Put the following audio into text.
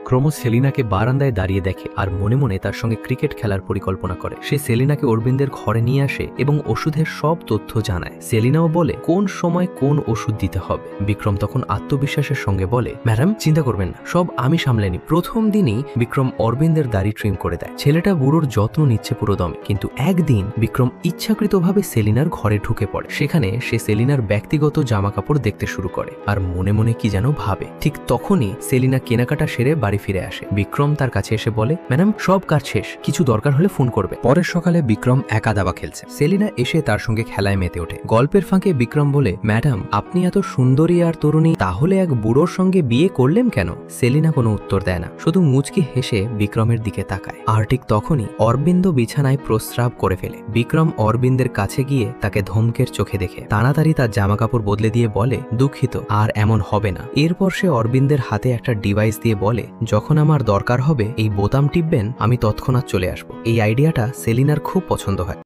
বিক্রমও সেলিনাকে বারান্দায় দাঁড়িয়ে দেখে আর মনে মনে তার সঙ্গে ক্রিকেট খেলার পরিকল্পনা করে। সে সেলিনাকে অরবিন্দের ঘরে নিয়ে আসে এবং ওষুধের সব তথ্য জানায়। সেলিনাও বলে কোন সময় কোন ওষুধ দিতে হবে। বিক্রম তখন আত্মবিশ্বাসের সঙ্গে বলে, ম্যাডাম চিন্তা করবেন না, সব আমি সামলে নি। প্রথম দিনই বিক্রম অরবিন্দের দাড়ি ট্রিম করে দেয়। ছেলেটা বুড়োর যত্ন নিচ্ছে পুরো দমে। কিন্তু একদিন বিক্রম ইচ্ছাকৃতভাবে সেলিনার ঘরে ঢুকে পড়ে। সেখানে সে সেলিনার ব্যক্তিগত জামা কাপড় দেখতে শুরু করে আর মনে মনে কি যেন ভাবে। ঠিক তখনই সেলিনা কেনাকাটা সেরে বাড়ি ফিরে আসে। বিক্রম তার কাছে এসে বলে, ম্যাডাম সব কাজ শেষ, কিছু দরকার হলে ফোন করবে। পরের সকালে বিক্রম একা দাবা খেলছে। সেলিনা এসে তার সঙ্গে খেলায় মেতে ওঠে। গল্পের ফাঁকে বিক্রম বলে, ম্যাডাম আপনি এত সুন্দরী আর তরুণী, তাহলে এক বুড়োর সঙ্গে বিয়ে করলেন কেন? সেলিনা কোনো উত্তর দেয় না, শুধু মুচকি হেসে বিক্রমের দিকে তাকায়। আর ঠিক তখনই অরবিন্দ বিছানায় প্রস্রাব করে ফেলে। বিক্রম অরবিন্দের কাছে গিয়ে তাকে ধমকের চোখে দেখে তাড়াতাড়ি তার জামা কাপড় বদলে দিয়ে বলে, দুঃখিত, আর এমন হবে না। এরপর সে অরবিন্দের হাতে একটা ডিভাইস দিয়ে বলে, যখন আমার দরকার হবে এই বোতাম টিপবেন, আমি তৎক্ষণাৎ চলে আসবো। এই আইডিয়াটা সেলিনার খুব পছন্দ হয়।